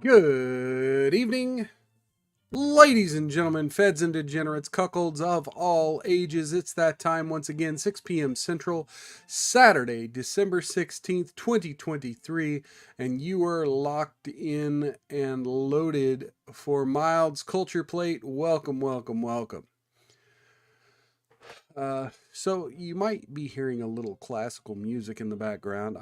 Good evening, ladies and gentlemen, feds and degenerates, cuckolds of all ages. It's that time once again, 6 p.m. Central, Saturday, December 16th, 2023, and you are locked in and loaded for Mild's Culture Plate. Welcome, welcome, welcome. So you might be hearing a little classical music in the background.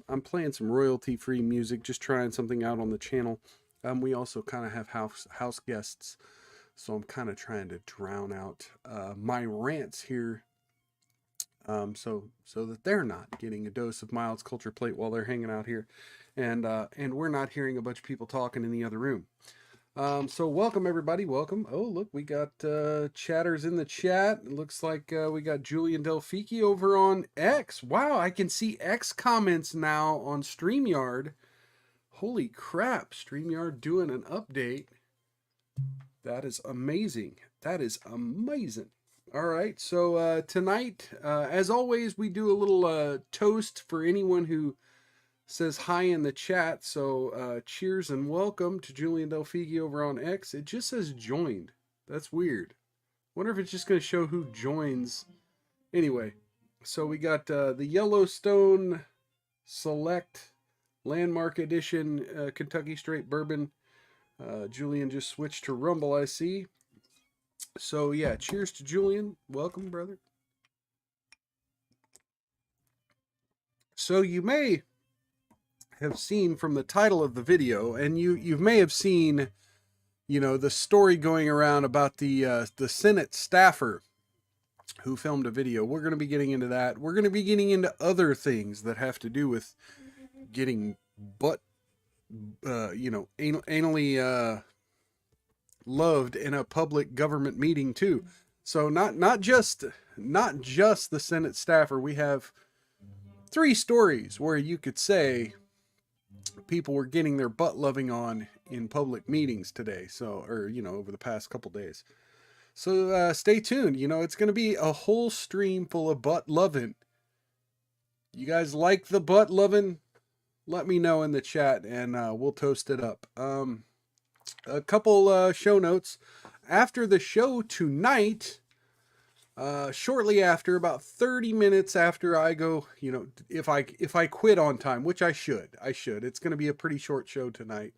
I'm playing some royalty-free music, just trying something out on the channel. We also kind of have house guests, so I'm kind of trying to drown out my rants here, so that they're not getting a dose of Miles Culture Plate while they're hanging out here, and we're not hearing a bunch of people talking in the other room. So welcome everybody, welcome. Oh, look, we got chatters in the chat. It looks like we got Julian Delfici over on X. Wow, I can see X comments now on StreamYard. Holy crap, StreamYard doing an update. That is amazing. That is amazing. All right, so tonight, as always, we do a little toast for anyone who says hi in the chat. So cheers and welcome to Julian Delfici over on X. It just says joined. That's weird. Wonder if it's just going to show who joins. Anyway, so we got the Yellowstone Select Landmark Edition Kentucky Straight Bourbon. Julian just switched to Rumble, I see. So yeah, cheers to Julian. Welcome, brother. So you may have seen from the title of the video, and you may have seen, you know, the story going around about the Senate staffer who filmed a video. We're going to be getting into that. We're going to be getting into other things that have to do with getting butt, anally loved in a public government meeting too. So not just the Senate staffer. We have three stories where you could say people were getting their butt loving on in public meetings today. So, or, over the past couple days. So stay tuned. It's going to be a whole stream full of butt loving. You guys like the butt loving? Let me know in the chat and we'll toast it up. A couple show notes. After the show tonight, shortly after, about 30 minutes after I go, if I quit on time, which I should. It's going to be a pretty short show tonight.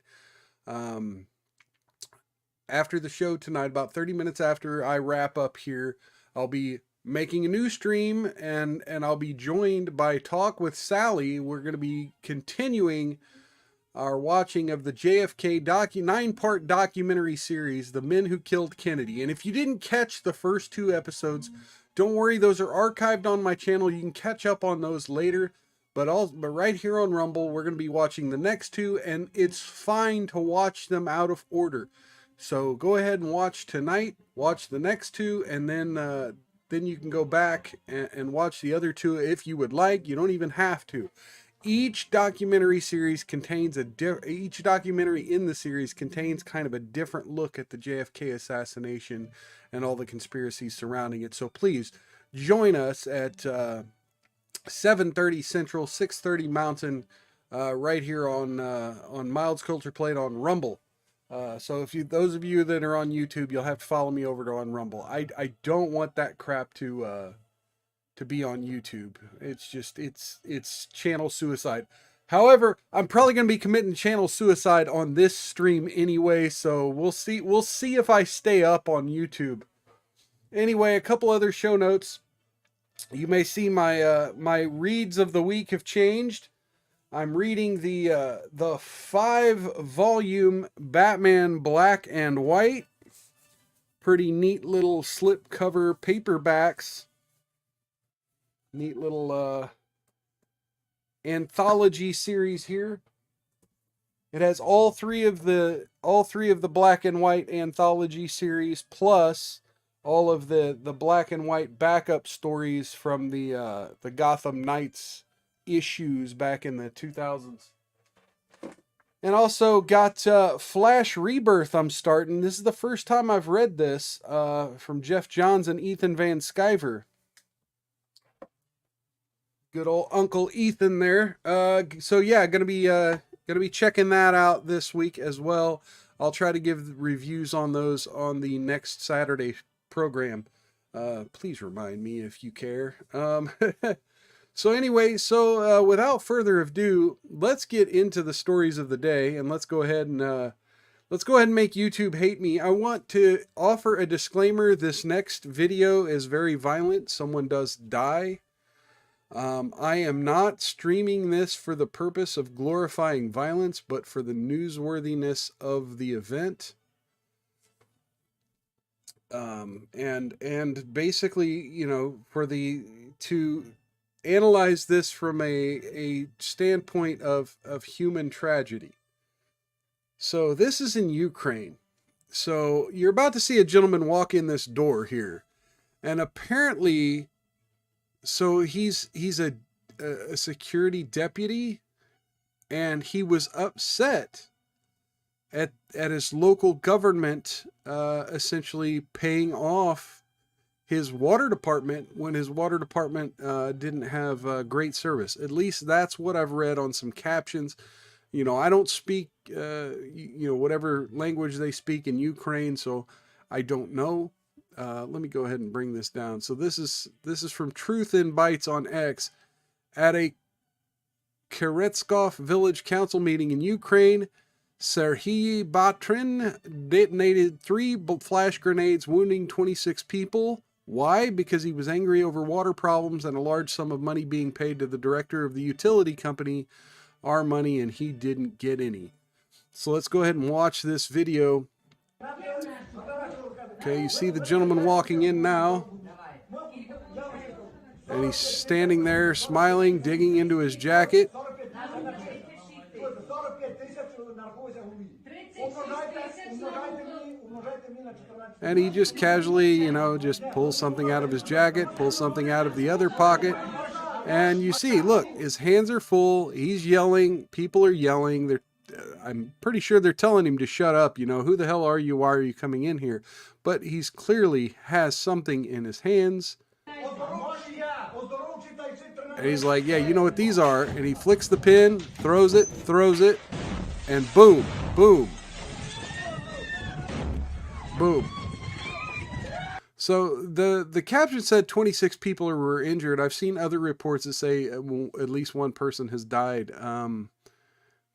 After the show tonight, about 30 minutes after I wrap up here, I'll be making a new stream and I'll be joined by Talk with Sally. We're going to be continuing our watching of the JFK 9-part documentary series, The Men Who Killed Kennedy. And if you didn't catch the first two episodes, don't worry, those are archived on my channel. You can catch up on those later. But right here on Rumble, we're going to be watching the next two, and it's fine to watch them out of order. So go ahead and watch tonight, watch the next two, and then you can go back and watch the other two if you would like. You don't even have to. Each documentary series contains each documentary in the series contains kind of a different look at the JFK assassination and all the conspiracies surrounding it. So please join us at 7:30 Central, 6:30 Mountain, right here on Mild's Culture Plate on Rumble. So those of you that are on YouTube, you'll have to follow me over to on Rumble. I don't want that crap to be on YouTube. It's channel suicide. However, I'm probably going to be committing channel suicide on this stream anyway, so we'll see if I stay up on YouTube. Anyway, a couple other show notes. You may see my reads of the week have changed. I'm reading the 5-volume Batman Black and White. Pretty neat little slipcover paperbacks. Neat little anthology series here. It has all three of the Black and White anthology series, plus all of the Black and White backup stories from the Gotham Knights issues back in the 2000s. And also got Flash Rebirth I'm starting. This is the first time I've read this from Jeff Johns and Ethan Van Sciver. Good old Uncle Ethan there. So yeah, gonna be Going to be checking that out this week as well. I'll try to give reviews on those on the next Saturday program. Please remind me if you care. So anyway, without further ado, let's get into the stories of the day, and let's go ahead and make YouTube hate me. I want to offer a disclaimer. This next video is very violent. Someone does die. I am not streaming this for the purpose of glorifying violence, but for the newsworthiness of the event. And basically, you know, to analyze this from a standpoint of human tragedy. So this is in Ukraine. So you're about to see a gentleman walk in this door here, and apparently, so he's a security deputy, and he was upset at his local government essentially paying off his water department when his water department didn't have great service. At least that's what I've read on some captions. You know, I don't speak, whatever language they speak in Ukraine, so I don't know. Let me go ahead and bring this down. So this is from Truth in Bites on X. At a Keretskov village council meeting in Ukraine, Serhiy Batrin detonated 3 flash grenades, wounding 26 people. Why? Because he was angry over water problems and a large sum of money being paid to the director of the utility company, our money, and he didn't get any. So let's go ahead and watch this video. Okay, you see the gentleman walking in now, and he's standing there smiling, digging into his jacket. And he just casually, you know, just pulls something out of his jacket, pulls something out of the other pocket. And you see, look, his hands are full. He's yelling. People are yelling. I'm pretty sure they're telling him to shut up. You know, who the hell are you? Why are you coming in here? But he's clearly has something in his hands. And he's like, yeah, you know what these are? And he flicks the pin, throws it, and boom, boom, boom. So the caption said 26 people were injured. I've seen other reports that say at least one person has died.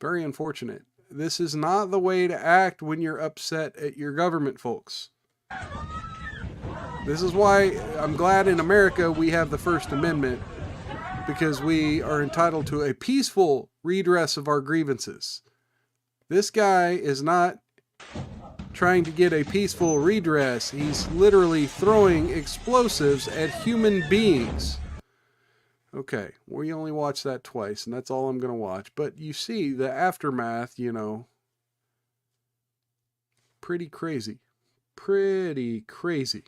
Very unfortunate. This is not the way to act when you're upset at your government, folks. This is why I'm glad in America we have the First Amendment, because we are entitled to a peaceful redress of our grievances. This guy is not trying to get a peaceful redress. He's literally throwing explosives at human beings. Okay, we only watched that twice, and that's all I'm going to watch. But you see the aftermath, you know, pretty crazy. Pretty crazy.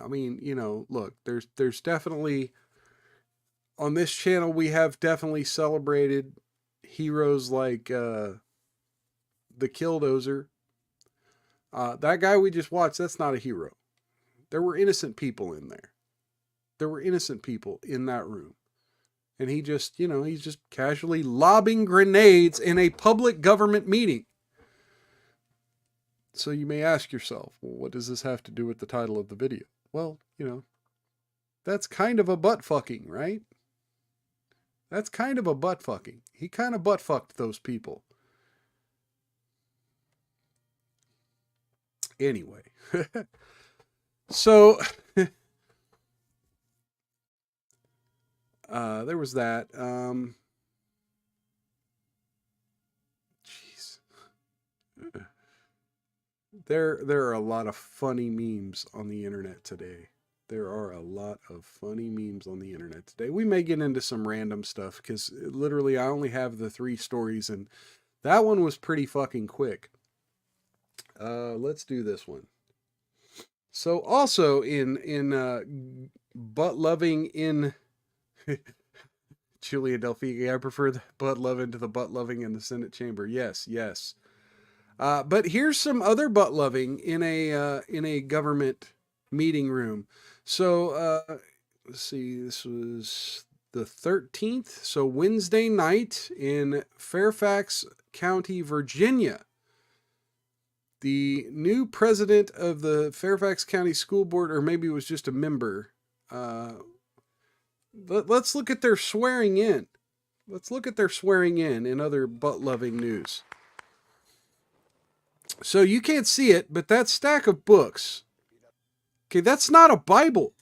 I mean, you know, look, there's definitely, on this channel, we have definitely celebrated heroes like the Killdozer. That guy we just watched, that's not a hero. There were innocent people in there. There were innocent people in that room. And he just, you know, he's just casually lobbing grenades in a public government meeting. So you may ask yourself, well, what does this have to do with the title of the video? Well, you know, that's kind of a butt fucking, right? That's kind of a butt fucking. He kind of butt fucked those people. Anyway. So there was that. Jeez. There are a lot of funny memes on the internet today. There are a lot of funny memes on the internet today. We may get into some random stuff because literally I only have the 3 stories, and that one was pretty fucking quick. Let's do this one. So also in butt loving in Julia Delphine, I prefer the butt loving to the butt loving in the Senate chamber. Yes, yes. But here's some other butt loving in a government meeting room. So let's see, this was the 13th, so Wednesday night in Fairfax County, Virginia. The new president of the Fairfax County School Board, or maybe it was just a member, let's look at their swearing in. Let's look at their swearing in other butt-loving news. So you can't see it, but that stack of books, okay, that's not a Bible.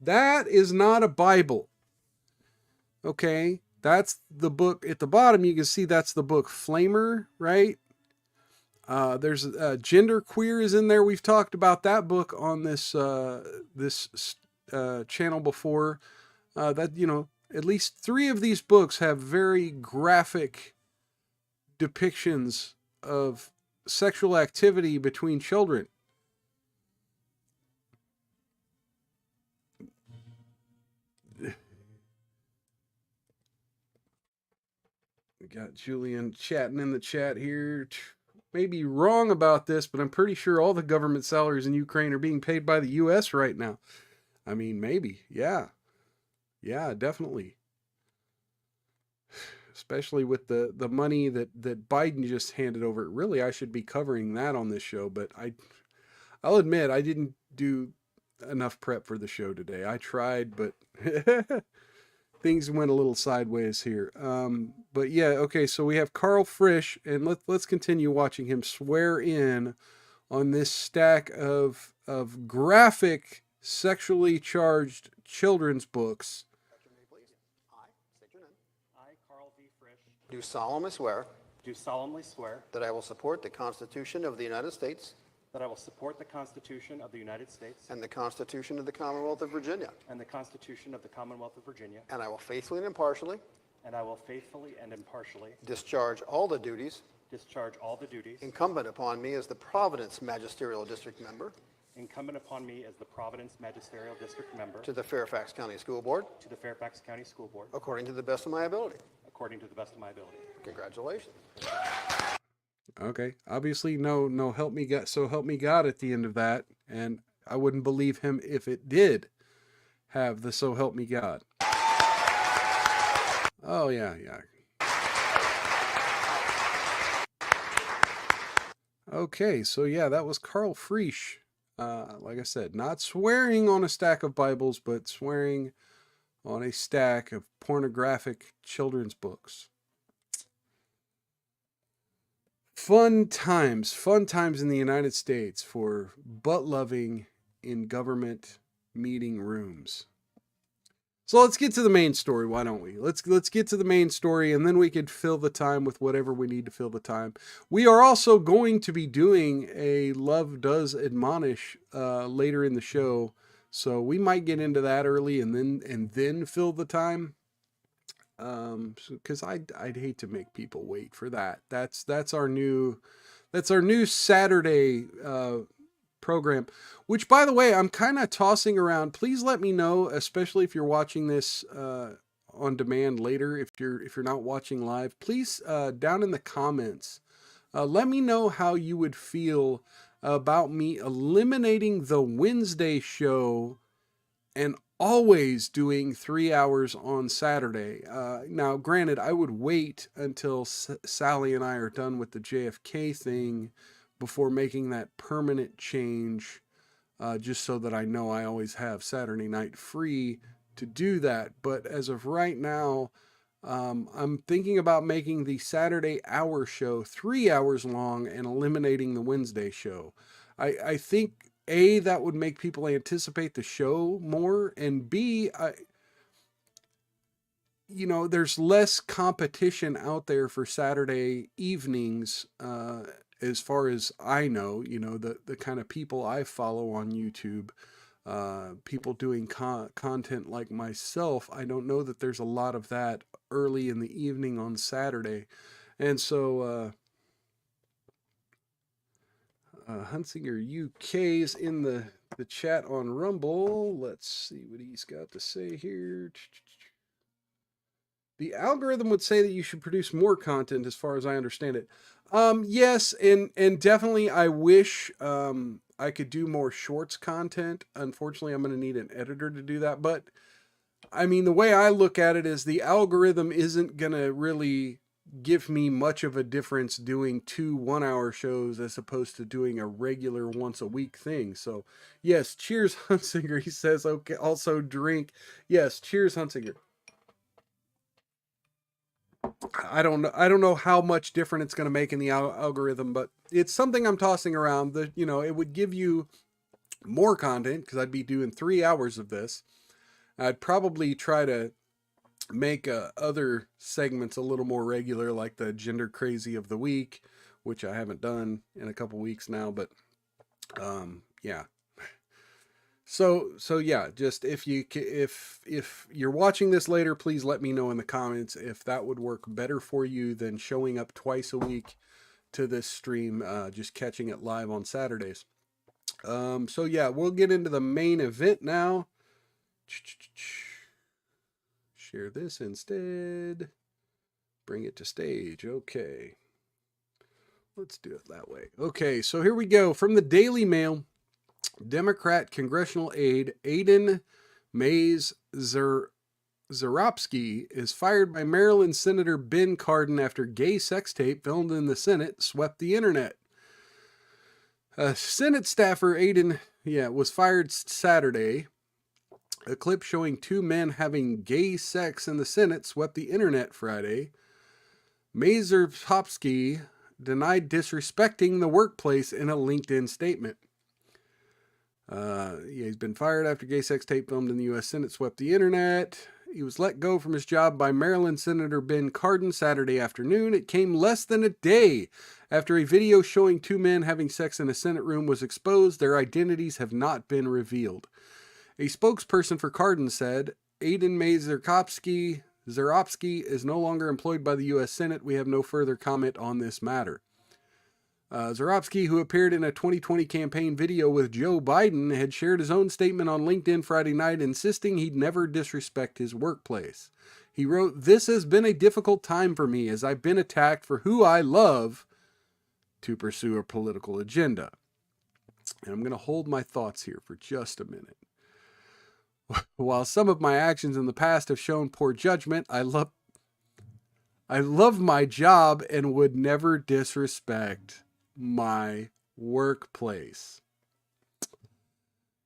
That is not a Bible. Okay, that's the book at the bottom. You can see that's the book Flamer, right? There's Gender Queer is in there. We've talked about that book on this channel before. That, you know, at least 3 of these books have very graphic depictions of sexual activity between children. We got Julian chatting in the chat here. May be wrong about this, but I'm pretty sure all the government salaries in Ukraine are being paid by the U.S. right now. I mean, maybe. Yeah. Yeah, definitely. Especially with the money that Biden just handed over. Really, I should be covering that on this show, but I'll admit I didn't do enough prep for the show today. I tried, but things went a little sideways here. But yeah, okay, so we have Carl Frisch, and let's continue watching him swear in on this stack of graphic, sexually charged children's books. I, Carl V. Frisch, Do solemnly swear do solemnly swear that I will support the Constitution of the United States that I will support the Constitution of the United States and the Constitution of the Commonwealth of Virginia, and the Constitution of the Commonwealth of Virginia, and I will faithfully and impartially and I will faithfully and impartially discharge all the duties discharge all the duties incumbent upon me as the Providence Magisterial District Member incumbent upon me as the Providence Magisterial District Member to the Fairfax County School Board to the Fairfax County School Board according to the best of my ability. according to the best of my ability. Congratulations. Okay, obviously no help me God, so help me God at the end of that, and I wouldn't believe him if it did have the so help me God. Oh yeah. Okay, so yeah, that was Carl Frisch. Like I said, not swearing on a stack of Bibles, but swearing on a stack of pornographic children's books. Fun times in the United States for butt loving in government meeting rooms. So let's get to the main story, why don't we? Let's get to the main story, and then we could fill the time with whatever we need to fill the time. We are also going to be doing a Love Does Admonish later in the show, so we might get into that early and then fill the time. Because I'd hate to make people wait for that. That's our new Saturday program, which, by the way, I'm kind of tossing around. Please let me know, especially if you're watching this on demand later. If you're not watching live, please down in the comments, let me know how you would feel about me eliminating the Wednesday show and always doing 3 hours on Saturday. Now, granted, I would wait until Sally and I are done with the JFK thing before making that permanent change, just so that I know I always have Saturday night free to do that. But as of right now, I'm thinking about making the Saturday hour show 3 hours long and eliminating the Wednesday show. I think, A, that would make people anticipate the show more, and B, there's less competition out there for Saturday evenings, as far as I know, the kind of people I follow on YouTube, people doing content like myself. I don't know that there's a lot of that early in the evening on Saturday. And so, Hunsinger UK's in the chat on Rumble. Let's see what he's got to say here. The algorithm would say that you should produce more content, as far as I understand it. Yes, and definitely I wish I could do more shorts content. Unfortunately, I'm going to need an editor to do that. But I mean, the way I look at it is the algorithm isn't going to really give me much of a difference doing 2 1-hour shows as opposed to doing a regular once a week thing. So, yes, cheers, Hunsinger. He says, okay, also drink. Yes, cheers, Hunsinger. I don't know how much different it's going to make in the algorithm, but it's something I'm tossing around. That, you know, it would give you more content because I'd be doing 3 hours of this. I'd probably try to make other segments a little more regular, like the gender crazy of the week, which I haven't done in a couple weeks now, but yeah. So yeah, just if you're watching this later, please let me know in the comments if that would work better for you than showing up twice a week to this stream, just catching it live on Saturdays. So yeah, we'll get into the main event now. Share this instead. Bring it to stage. Okay. Let's do it that way. Okay, so here we go. From the Daily Mail, Democrat congressional aide Aiden Mays Zarobsky is fired by Maryland Senator Ben Cardin after gay sex tape filmed in the Senate swept the internet. Senate staffer Aiden, was fired Saturday. A clip showing 2 men having gay sex in the Senate swept the internet Friday. Mays Zarobsky denied disrespecting the workplace in a LinkedIn statement. He's been fired after gay sex tape filmed in the U.S. Senate swept the internet. He was let go from his job by Maryland Senator Ben Cardin Saturday afternoon. It came less than a day after a video showing 2 men having sex in a Senate room was exposed. Their identities have not been revealed. A spokesperson for Cardin said, Aiden Mays Zarobsky is no longer employed by the U.S. Senate. We have no further comment on this matter. Zarobsky, who appeared in a 2020 campaign video with Joe Biden, had shared his own statement on LinkedIn Friday night, insisting he'd never disrespect his workplace. He wrote, "This has been a difficult time for me as I've been attacked for who I love to pursue a political agenda." And I'm going to hold my thoughts here for just a minute. While some of my actions in the past have shown poor judgment, I love my job and would never disrespect my workplace.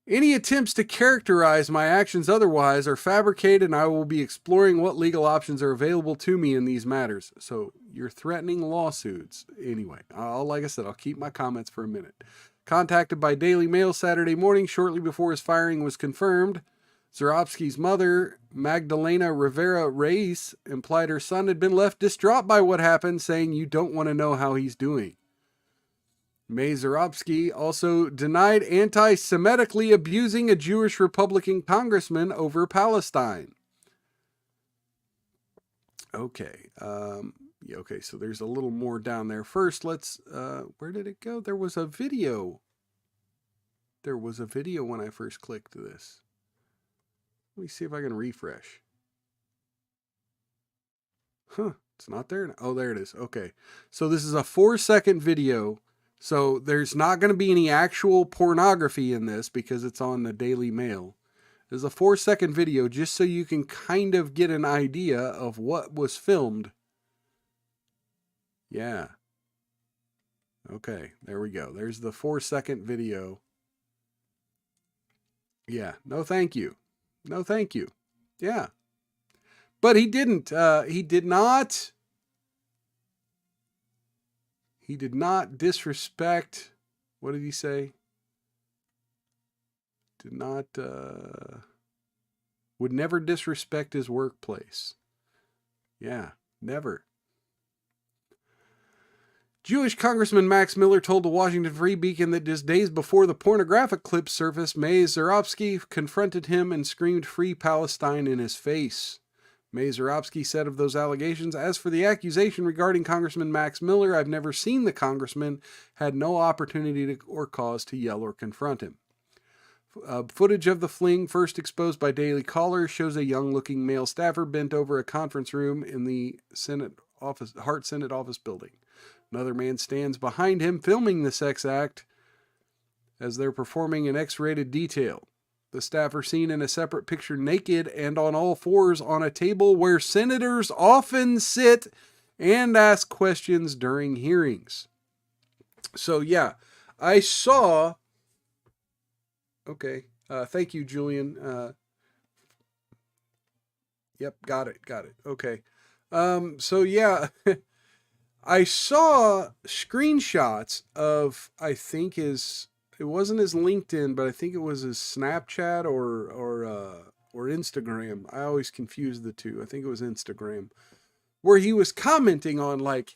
Any attempts to characterize my actions otherwise are fabricated, and I will be exploring what legal options are available to me in these matters. So you're threatening lawsuits. Anyway, like I said, I'll keep my comments for a minute. Contacted by Daily Mail Saturday morning, shortly before his firing was confirmed, Zarobsky's mother, Magdalena Rivera Reyes, implied her son had been left distraught by what happened, saying, "You don't want to know how he's doing." Mays Zarobsky also denied anti-Semitically abusing a Jewish Republican congressman over Palestine. Okay. Okay, so there's a little more down there. First, let's, where did it go? There was a video. There was a video when I first clicked this. Let me see if I can refresh. It's not there. Oh, there it is. Okay. So this is a 4-second video. So there's not going to be any actual pornography in this because it's on the Daily Mail. There's a 4-second video just so you can kind of get an idea of what was filmed. Yeah. Okay, there we go. There's the 4-second video. Yeah, no thank you. No thank you. Yeah. But he didn't. He did not disrespect. What did he say? Did not, would never disrespect his workplace. Yeah, never. Jewish Congressman Max Miller told the Washington Free Beacon that just days before the pornographic clip surfaced, Mays Zarobsky confronted him and screamed "Free Palestine" in his face. Mays Zarobsky said of those allegations, "As for the accusation regarding Congressman Max Miller, I've never seen the congressman, had no opportunity or cause to yell or confront him." Footage of the fling, first exposed by Daily Caller, shows a young-looking male staffer bent over a conference room in the Hart Senate office building. Another man stands behind him, filming the sex act as they're performing in X-rated detail. The staff are seen in a separate picture naked and on all fours on a table where senators often sit and ask questions during hearings. So yeah, I saw... Okay, thank you, Julian. Yep, got it. Okay. So yeah, I saw screenshots of, I think it wasn't his LinkedIn, but I think it was his Snapchat or Instagram. I always confuse the two. I think it was Instagram, where he was commenting on like,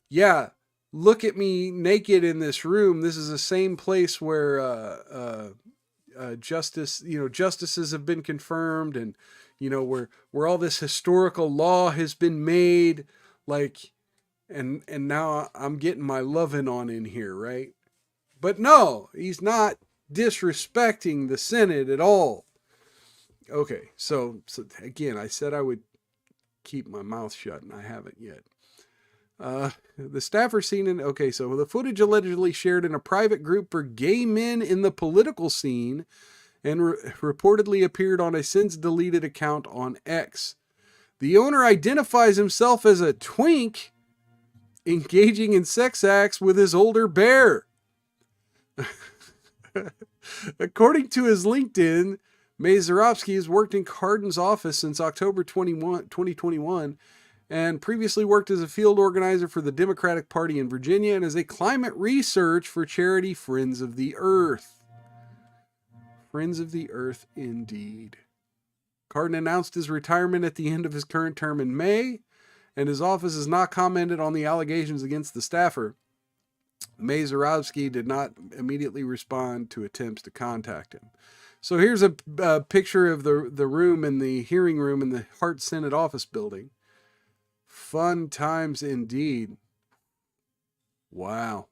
yeah, look at me naked in this room. This is the same place where justices have been confirmed, and where all this historical law has been made, like, and now I'm getting my lovin' on in here, right? But no, he's not disrespecting the Senate at all. Okay, so again, I said I would keep my mouth shut, and I haven't yet. The staff are seen in... Okay, so the footage allegedly shared in a private group for gay men in the political scene and reportedly appeared on a since-deleted account on X. The owner identifies himself as a twink engaging in sex acts with his older bear. According to his LinkedIn, Mazerovsky has worked in Cardin's office since October 2021 and previously worked as a field organizer for the Democratic Party in Virginia and as a climate research for charity Friends of the Earth. Friends of the Earth, indeed. Cardin announced his retirement at the end of his current term in May, and his office has not commented on the allegations against the staffer. Mazerovsky did not immediately respond to attempts to contact him. So here's a picture of the room in the hearing room in the Hart Senate office building. Fun times indeed. Wow.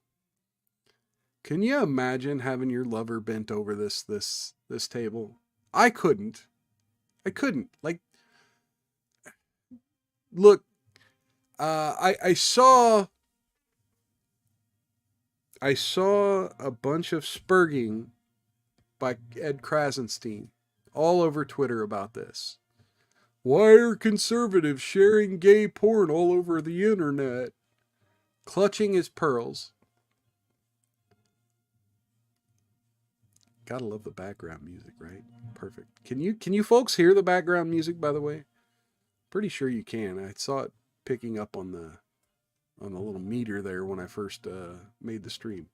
Can you imagine having your lover bent over this table? I couldn't. Like, look, I saw a bunch of spurging by Ed Krasenstein all over Twitter about this. Why are conservatives sharing gay porn all over the internet? Clutching his pearls. Gotta love the background music, right? Perfect. Can you folks hear the background music, by the way? Pretty sure you can. I saw it picking up on the little meter there when I first made the stream.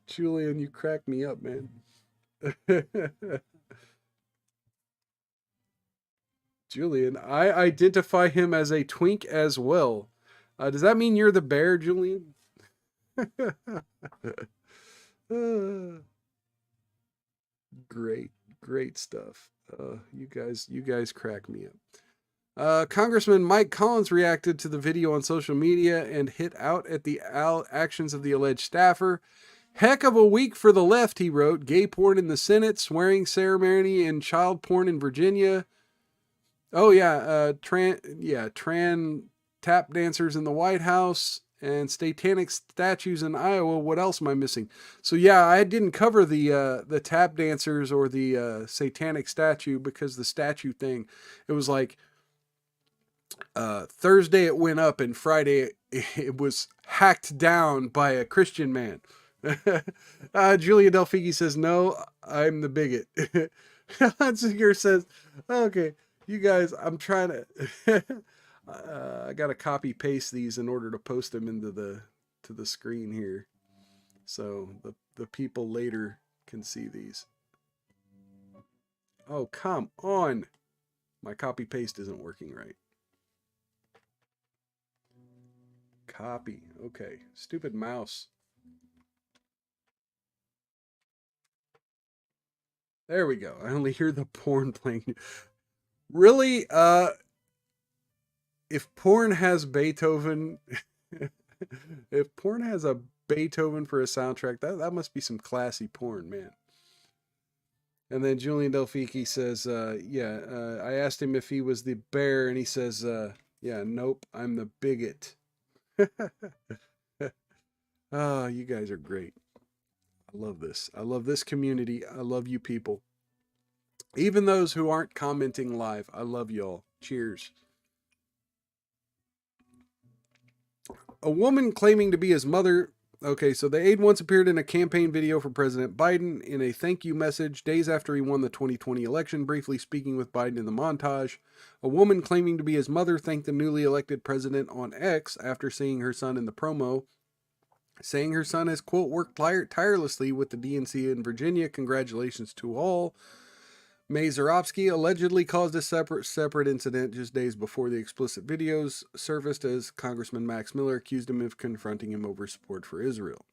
Julian, you crack me up, man. Julian, I identify him as a twink as well. Does that mean you're the bear, Julian? Great stuff. You guys crack me up. Congressman Mike Collins reacted to the video on social media and hit out at the actions of the alleged staffer. Heck of a week for the left, he wrote. Gay porn in the Senate, swearing ceremony, and child porn in Virginia. Oh yeah, tran tap dancers in the White House and satanic statues in Iowa. What else am I missing? So yeah, I didn't cover the tap dancers or the satanic statue because the statue thing, it was like Thursday it went up and Friday it was hacked down by a Christian man. Julia Delfigi says, no, I'm the bigot. Hunsinger says, okay, you guys, I'm trying to, I got to copy paste these in order to post them into the screen here. So the people later can see these. Oh, come on. My copy paste isn't working right. Copy. Okay. Stupid mouse. There we go. I only hear the porn playing. Really? If porn has Beethoven, if porn has a Beethoven for a soundtrack, that must be some classy porn, man. And then Julian Delfiki says, I asked him if he was the bear, and he says, yeah, nope, I'm the bigot. Oh, you guys are great. I love this. I love this community. I love you people. Even those who aren't commenting live, I love y'all. Cheers. A woman claiming to be his mother. Okay, so the aide once appeared in a campaign video for President Biden in a thank you message days after he won the 2020 election, briefly speaking with Biden in the montage. A woman claiming to be his mother thanked the newly elected president on X after seeing her son in the promo, saying her son has, quote, worked tirelessly with the DNC in Virginia. Congratulations to all. May Zarovsky allegedly caused a separate incident just days before the explicit videos surfaced, as Congressman Max Miller accused him of confronting him over support for Israel.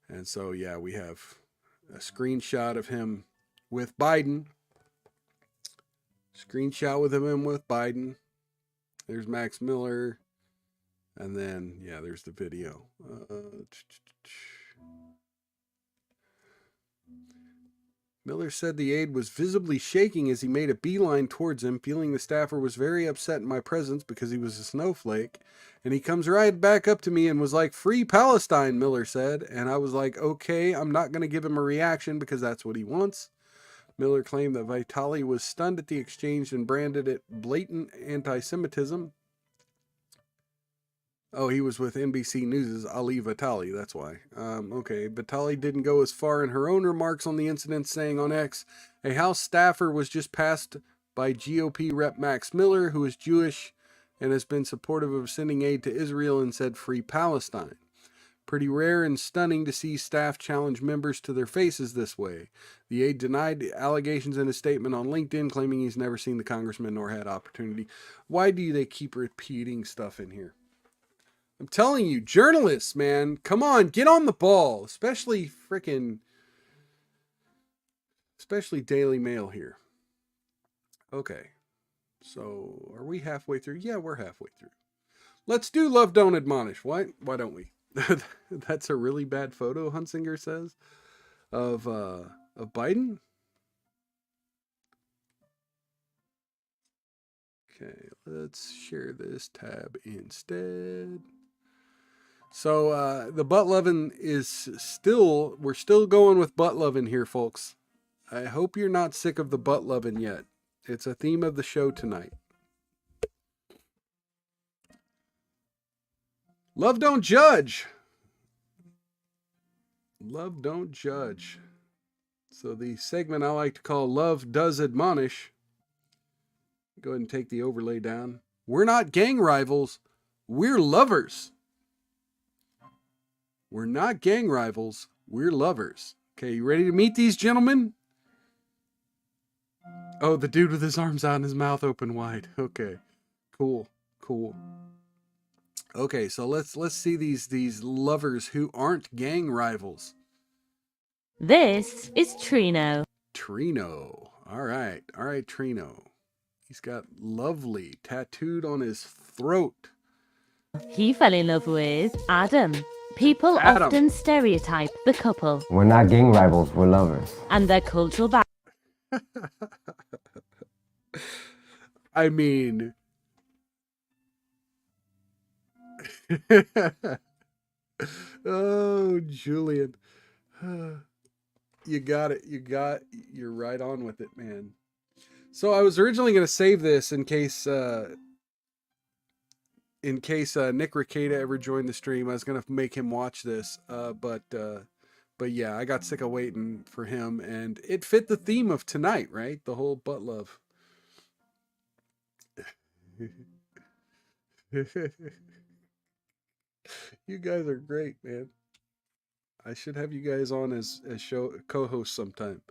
And so, yeah, we have a screenshot of him with Biden. Screenshot with him with Biden. There's Max Miller. And then, yeah, there's the video. Miller said the aide was visibly shaking as he made a beeline towards him, feeling the staffer was very upset in my presence because he was a snowflake. And he comes right back up to me and was like, "Free Palestine," Miller said. And I was like, okay, I'm not going to give him a reaction because that's what he wants. Miller claimed that Vitali was stunned at the exchange and branded it blatant anti-Semitism. Oh, he was with NBC News' Ali Vitali, that's why. Okay, Vitali didn't go as far in her own remarks on the incident, saying on X, a House staffer was just passed by GOP Rep Max Miller, who is Jewish and has been supportive of sending aid to Israel, and said free Palestine. Pretty rare and stunning to see staff challenge members to their faces this way. The aide denied the allegations in a statement on LinkedIn, claiming he's never seen the congressman nor had opportunity. Why do they keep repeating stuff in here? I'm telling you, journalists, man, come on, get on the ball, especially Daily Mail here. Okay, so are we halfway through? Yeah, we're halfway through. Let's do Love Don't Admonish. Why don't we? That's a really bad photo, Hunsinger says, of Biden. Okay, let's share this tab instead. So the butt loving is still, we're still going with butt loving here, folks. I hope you're not sick of the butt loving yet. It's a theme of the show tonight. Love don't judge. Love don't judge. So the segment I like to call Love Does Admonish. Go ahead and take the overlay down. We're not gang rivals. We're lovers. We're not gang rivals. We're lovers. Okay, you ready to meet these gentlemen? Oh, the dude with his arms out and his mouth open wide. Okay, cool. Okay, so let's see these lovers who aren't gang rivals. This is Trino. Trino. All right, Trino. He's got lovely tattooed on his throat. He fell in love with Adam. People often stereotype the couple. We're not gang rivals, we're lovers. And their cultural background. I mean, oh, Julian. You got it. You're right on with it, man. So I was originally going to save this in case Nick Rekieta ever joined the stream. I was going to make him watch this, but yeah, I got sick of waiting for him, and it fit the theme of tonight, right? The whole butt love. You guys are great, man. I should have you guys on as show co-hosts sometime.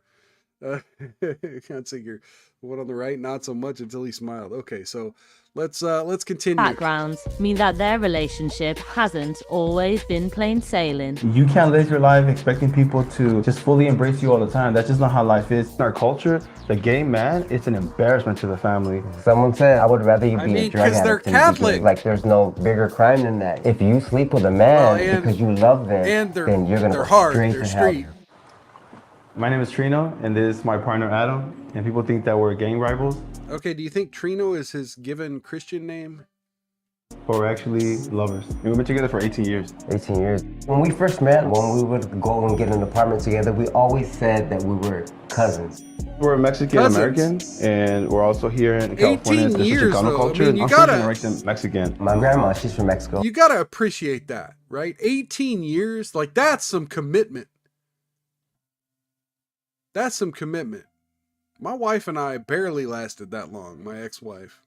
Can't see your one on the right, not so much until he smiled. Okay, so let's continue. Backgrounds mean that their relationship hasn't always been plain sailing. You can't live your life expecting people to just fully embrace you all the time. That's just not how life is. In our culture, the gay man, it's an embarrassment to the family. Someone said, I would rather you be a drug they're addict than Catholic. Like, there's no bigger crime than that. If you sleep with a man because you love them, then you're going to go straight to hell. My name is Trino, and this is my partner Adam, and people think that we're gang rivals. Okay, do you think Trino is his given Christian name? But we're actually lovers. We've been together for 18 years. 18 years. When we first met, when we would go and get an apartment together, we always said that we were cousins. We're Mexican American, and we're also here in California. 18 years, Chicano though. culture. I mean, you I'm gotta rank them Mexican. My grandma, she's from Mexico. You gotta appreciate that, right? 18 years, like that's some commitment. That's some commitment. My wife and I barely lasted that long, my ex-wife.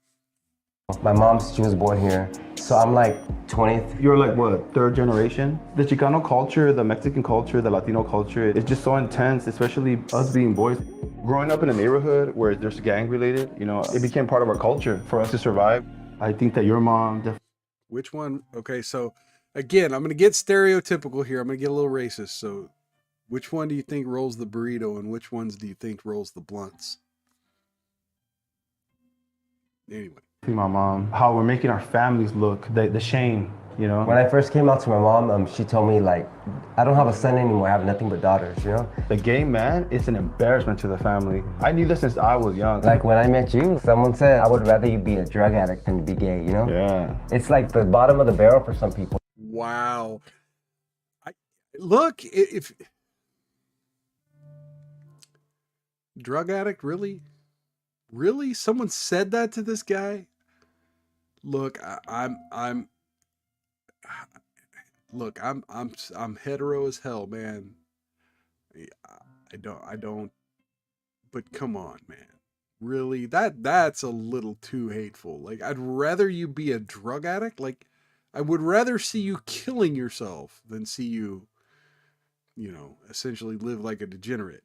My mom, she was born here, so I'm like 20th. You're like what, third generation? The Chicano culture, the Mexican culture, the Latino culture, it's just so intense, especially us being boys. Growing up in a neighborhood where there's gang related, you know, it became part of our culture for us to survive. I think that your mom definitely. Which one? Okay, so again, I'm gonna get stereotypical here. I'm gonna get a little racist. So which one do you think rolls the burrito and which ones do you think rolls the blunts? Anyway. My mom, how we're making our families look, the shame, you know? When I first came out to my mom, she told me like, I don't have a son anymore, I have nothing but daughters, you know? The gay man is an embarrassment to the family. I knew this since I was young. Like when I met you, someone said, I would rather you be a drug addict than to be gay, you know? Yeah. It's like the bottom of the barrel for some people. Wow. Look, if drug addict, really? Really? Someone said that to this guy? Look, I'm hetero as hell, man. I don't, but come on, man. Really? That's a little too hateful. Like, I'd rather you be a drug addict. Like, I would rather see you killing yourself than see you, essentially live like a degenerate.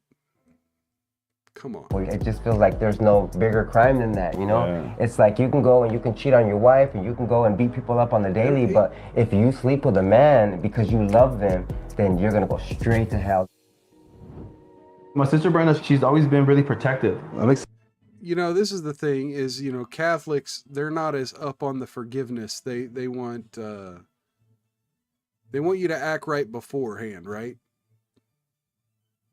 Come on. It just feels like there's no bigger crime than that, you know? Yeah. It's like you can go and you can cheat on your wife and you can go and beat people up on the daily, but if you sleep with a man because you love them, then you're gonna go straight to hell. My sister Brenda, she's always been really protective. This is the thing is, Catholics, they're not as up on the forgiveness. They want you to act right beforehand, right?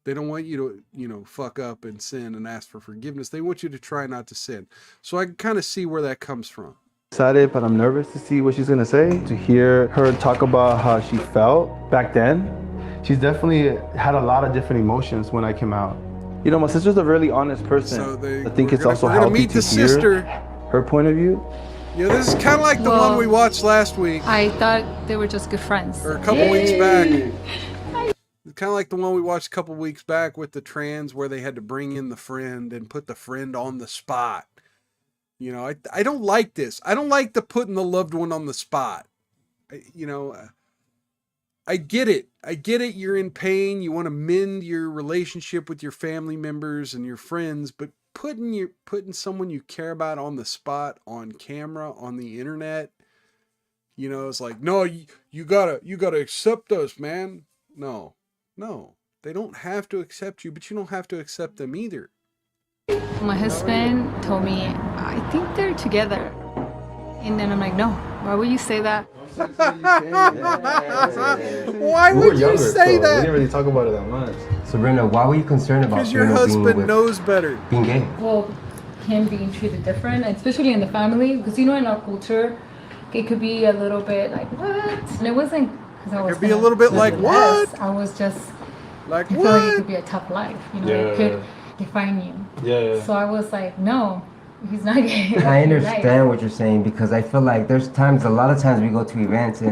They don't want you to, fuck up and sin and ask for forgiveness. They want you to try not to sin. So I can kind of see where that comes from. Excited, but I'm nervous to see what she's gonna say. To hear her talk about how she felt back then. She's definitely had a lot of different emotions when I came out. My sister's a really honest person. So I think it's also healthy to hear her point of view. Yeah, this is kind of like the one we watched last week. I thought they were just good friends. Or a couple weeks back. Kind of like the one we watched a couple weeks back with the trans where they had to bring in the friend and put the friend on the spot. I don't like this. I don't like the putting the loved one on the spot. I get it. I get it. You're in pain. You want to mend your relationship with your family members and your friends, but putting someone you care about on the spot, on camera, on the internet, it's like, no, you gotta accept us, man. No, they don't have to accept you, but you don't have to accept them either. My husband told me, I think they're together. And then I'm like, no, why would you say that? Why would you say that? We didn't really talk about it that much. So Brenda, why were you concerned about Because your husband knows better. Being gay? Well, him being treated different, especially in the family, because in our culture, it could be a little bit like, what? And it wasn't. It could be a little bit like, what? I was just, like, I what? feel like it could be a tough life, it could define you. Yeah. So I was like, no, he's not gay. I understand what you're saying because I feel like there's a lot of times we go to events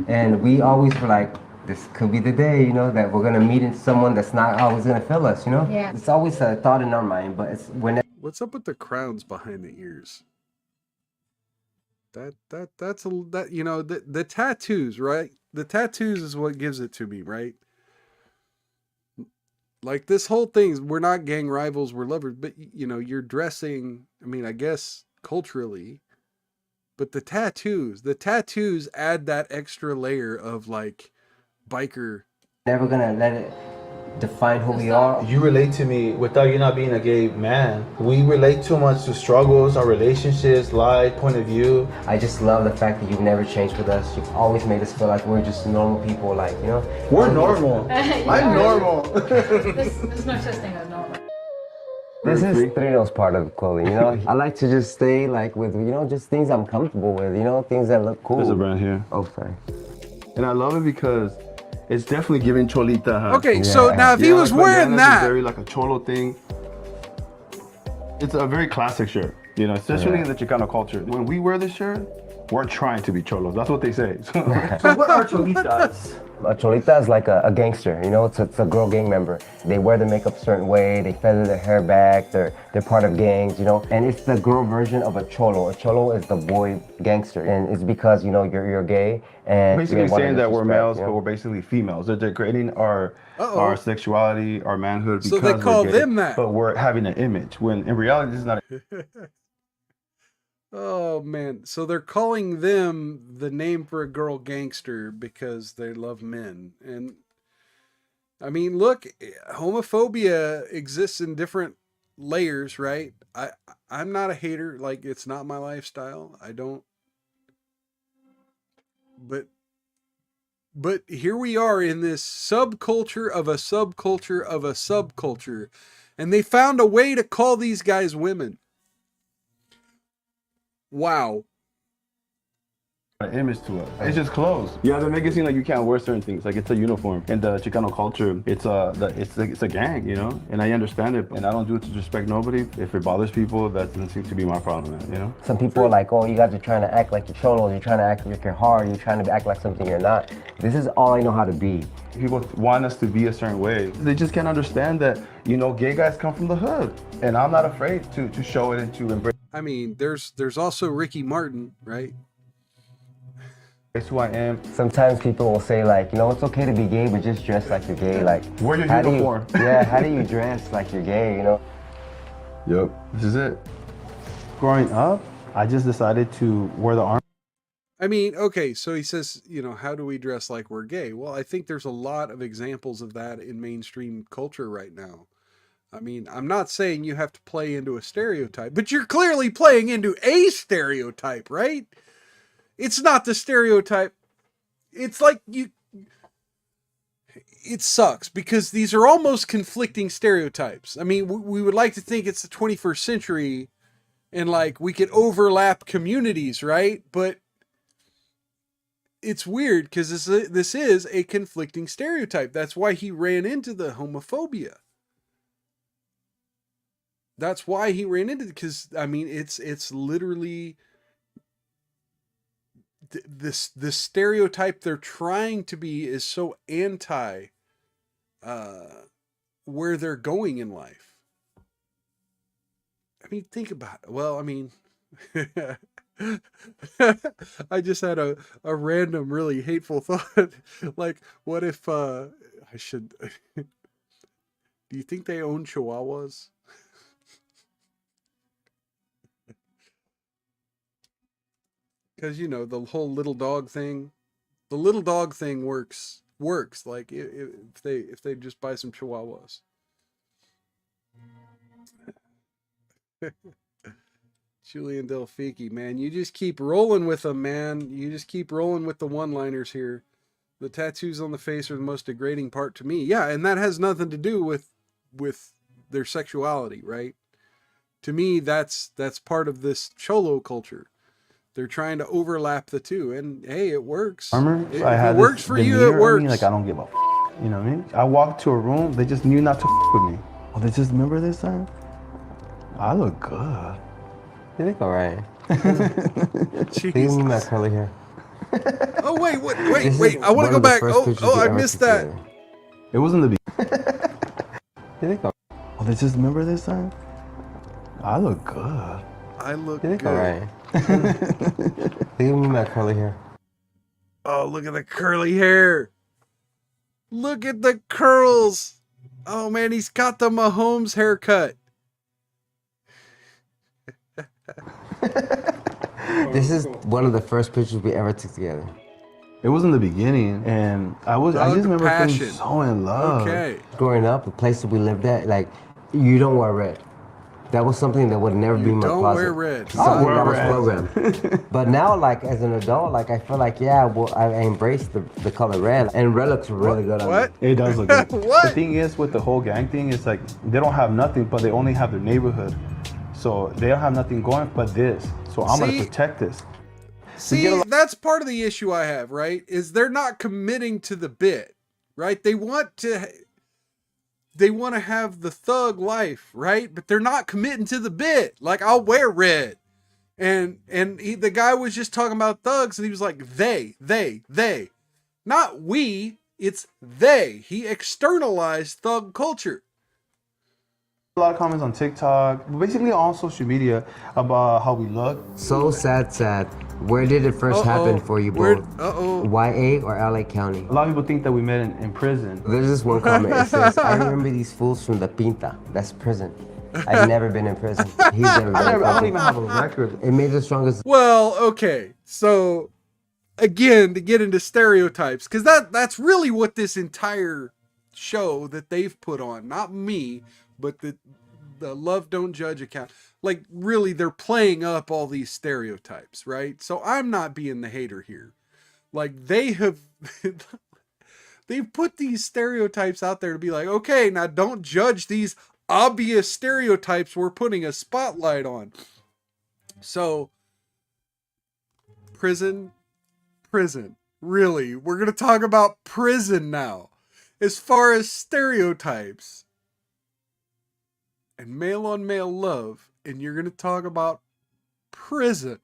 and we always feel like this could be the day, that we're gonna meet someone that's not always gonna fill us, Yeah. It's always a thought in our mind, but it's when. What's up with the crowns behind the ears? The tattoos, right? The tattoos is what gives it to me, right? Like this whole thing, we're not gang rivals, we're lovers, but you're dressing, I guess culturally, but the tattoos add that extra layer of like biker. Never gonna let it define who we are. You relate to me without you not being a gay man. We relate too much to struggles, our relationships, life, point of view. I just love the fact that you've never changed with us. You've always made us feel like we're just normal people, We're normal. I'm normal. There's no such thing as normal. This is Trino's part of clothing, you know? I like to just stay like with, you know, just things I'm comfortable with, you know, things that look cool. There's a brand here. Oh, sorry. And I love it because it's definitely giving Cholita. Huh? Okay, so now if he was like wearing bandanas is that, very like a cholo thing. It's a very classic shirt, you know, especially in the Chicano culture. When we wear this shirt, we're trying to be cholos. That's what they say. So what are cholitas? A cholita is like a gangster, you know, it's a girl gang member. They wear the makeup a certain way, they feather their hair back, they're part of gangs, you know, and it's the girl version of a cholo. A cholo is the boy gangster, and it's because, you know, you're gay, and Basically saying that we're males, you know? but we're basically females. They're degrading our sexuality, our manhood, So because they call we're gay, them that. but we're having an image, when in reality, this is not a oh man, so they're calling them the name for a girl gangster because they love men. And I mean, look, homophobia exists in different layers, right? I'm not a hater, like it's not my lifestyle. I don't, but here we are in this subculture of a subculture of a subculture, and they found a way to call these guys women. Wow. an image to it. It's just clothes. You have to make it seem like you can't wear certain things. Like it's a uniform. In the Chicano culture, it's a gang, you know. And I understand it, and I don't do it to disrespect nobody. If it bothers people, that doesn't seem to be my problem, you know. Some people are like, oh, you guys are trying to act like you're cholos. You're trying to act like you're hard. You're trying to act like something you're not. This is all I know how to be. People want us to be a certain way. They just can't understand that, you know, gay guys come from the hood, and I'm not afraid to show it and to embrace. I mean, there's also Ricky Martin, right? It's who I am. Sometimes people will say like, you know, it's okay to be gay, but just dress like you're gay. Like, wear your how uniform. How do you dress like you're gay, you know? Yep, this is it. Growing up, I just decided to wear the arm. I mean, okay, so he says, you know, how do we dress like we're gay? Well, I think there's a lot of examples of that in mainstream culture right now. I mean, I'm not saying you have to play into a stereotype, but you're clearly playing into a stereotype, right? It's not the stereotype. It's like it sucks because these are almost conflicting stereotypes. I mean, we would like to think it's the 21st century and like we could overlap communities, right? But it's weird because this is a conflicting stereotype. That's why he ran into the homophobia. That's why he ran into it, because I mean it's literally this stereotype they're trying to be is so anti where they're going in life. I mean, think about it. Well, I mean, I just had a random really hateful thought. Like, what if I should do you think they own Chihuahuas? Because, you know, the whole little dog thing works like if they just buy some Chihuahuas. Julian Delfici, man, you just keep rolling with them, man. You just keep rolling with the one-liners here. The tattoos on the face are the most degrading part to me. Yeah, and that has nothing to do with their sexuality, right? To me, that's part of this cholo culture. They're trying to overlap the two, and hey, it works. Armor. If it works for you, it works. Like I don't give a you know what I mean? I walked to a room, they just knew not to with me. Oh, they just remember this time? I look good. You look alright. Jesus. Leave me my curly hair. Oh wait, wait! I want to go back. Oh, I missed that. It wasn't the beginning. You look alright. Oh, they just remember this time? I look good. I look You look good. alright. Leave me my curly hair. Oh, look at the curly hair. Look at the curls. Oh man, he's got the Mahomes haircut. This is one of the first pictures we ever took together. It wasn't the beginning, and I just remember passion. feeling so in love. Okay. Growing up, the places we lived at, like, you don't wear red. That was something that would never be in my Don't closet. wear red. Something wear that was red. programmed. But now, like as an adult, like I feel like I embrace the color red, and red looks really good on What? me. It does look good. What? The thing is with the whole gang thing, it's like they don't have nothing, but they only have their neighborhood. So they don't have nothing going but this. So I'm See? gonna protect this. See, that's part of the issue I have, right? Is they're not committing to the bit, right? They want to have the thug life, right? But they're not committing to the bit. Like, I'll wear red. And the guy was just talking about thugs, and he was like, they. Not we, it's they. He externalized thug culture. A lot of comments on TikTok, basically on social media about how we look. So sad. Where did it first happen for you both? YA or LA County? A lot of people think that we met in prison. There's this one comment. It says, "I remember these fools from the Pinta." That's prison. I've never been in prison. He's never been in I don't prison. even have a record. It made the strongest. Well, okay. So, again, to get into stereotypes, because that's really what this entire show that they've put on, not me, but the Love Don't Judge account, like really they're playing up all these stereotypes, right? So I'm not being the hater here. Like they've put these stereotypes out there to be like, okay, now don't judge these obvious stereotypes we're putting a spotlight on. So prison, really, we're going to talk about prison now. As far as stereotypes and male on male love, and you're going to talk about prison.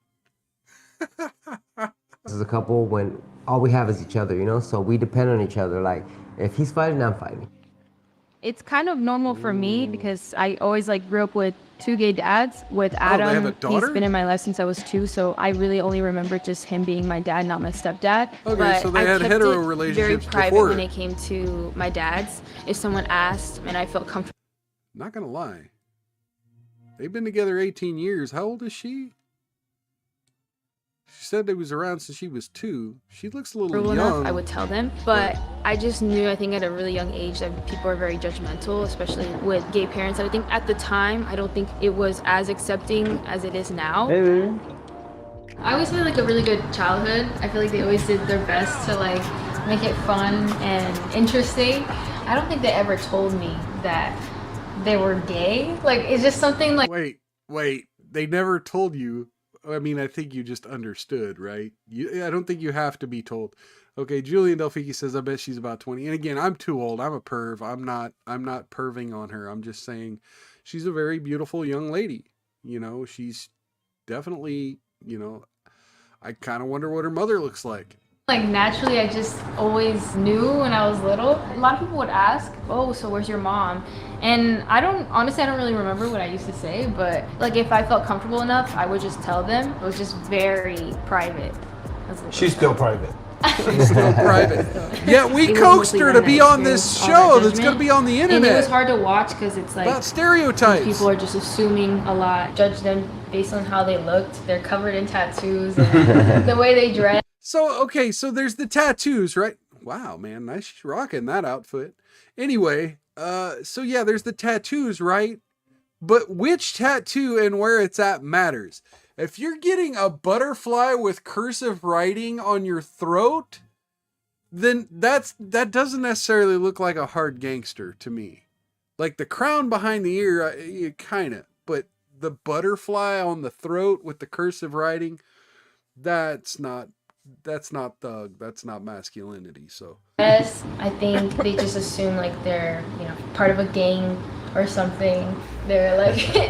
This is a couple when all we have is each other, you know? So we depend on each other. Like, if he's fighting, I'm fighting. It's kind of normal for me because I always grew up with two gay dads. With they have Adam, a daughter? he's been in my life since I was 2, so I really only remember just him being my dad, not my stepdad. Okay, But so they I had kept hetero it relationships very private before. when it came to my dad's. If someone asked and I felt comfortable, Not going to lie. They've been together 18 years. How old is she? She said they was around since she was 2. She looks a little young. enough, I would tell them. But I just knew, I think at a really young age, that people are very judgmental, especially with gay parents. And I think at the time, I don't think it was as accepting as it is now. I always had a really good childhood. I feel like they always did their best to make it fun and interesting. I don't think they ever told me that they were gay. It's just something Wait. They never told you. I mean, I think you just understood, right? I don't think you have to be told. Okay, Julian Delphiki says, I bet she's about 20. And again, I'm too old. I'm a perv. I'm not perving on her. I'm just saying she's a very beautiful young lady. You know, she's definitely, I kind of wonder what her mother looks like. naturally, I just always knew when I was little. A lot of people would ask, "Oh, so where's your mom?" And I don't really remember what I used to say, but if I felt comfortable enough, I would just tell them. It was just very private. She's still private. She's still private. Yeah, we It was coaxed mostly her when to I be on this experienced all show that that's going to judgment. be on the And it was internet hard to watch because it's about stereotypes. people are just assuming a lot, judge them based on how they looked. They're covered in tattoos and the way they dress. So, okay, so there's the tattoos, right? Wow, man, nice rocking that outfit. Anyway, so yeah, there's the tattoos, right? But which tattoo and where it's at matters. If you're getting a butterfly with cursive writing on your throat, then that doesn't necessarily look like a hard gangster to me. Like the crown behind the ear, kind of, but the butterfly on the throat with the cursive writing, that's not thug, that's not masculinity. So Yes, I think they just assume they're part of a gang or something. They're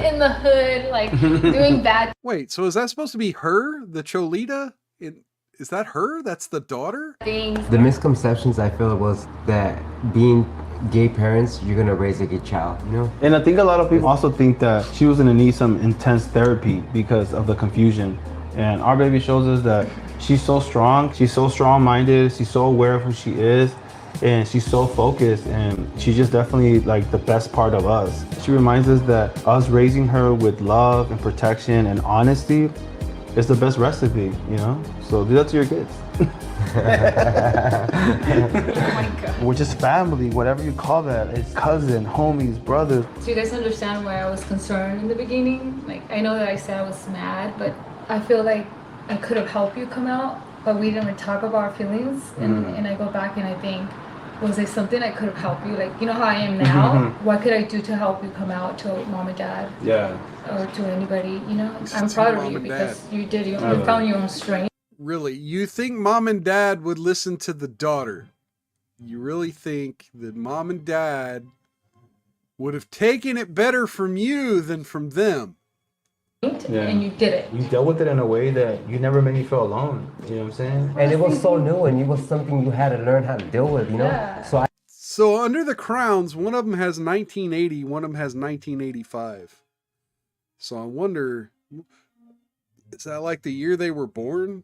in the hood, doing bad wait, so is that supposed to be her, the Cholita? Is that her? That's the daughter? things. The misconceptions I feel was that being gay parents, you're gonna raise a gay child, you know? And I think a lot of people also think that she was gonna need some intense therapy because of the confusion. And our baby shows us that she's so strong, she's so strong-minded, she's so aware of who she is, and she's so focused, and she's just definitely the best part of us. She reminds us that us raising her with love and protection and honesty is the best recipe, So do that to your kids. We're just family, whatever you call that. It's cousin, homies, brothers. So you guys understand why I was concerned in the beginning? Like, I know that I said I was mad, but I feel like I could have helped you come out, but we didn't talk about our feelings. And I go back and I think, was there something I could have helped you? Like, you know how I am now? What could I do to help you come out to mom and dad? Yeah. Or to anybody, you know? I'm To proud mom of you and because dad. you did, you found your own strength. Really? You think mom and dad would listen to the daughter? You really think that mom and dad would have taken it better from you than from them? And you did it. You dealt with it in a way that you never made me feel alone. You know what I'm saying? And it was so new, and it was something you had to learn how to deal with, you know? Yeah. So under the crowns, one of them has 1980, one of them has 1985. So I wonder, is that like the year they were born?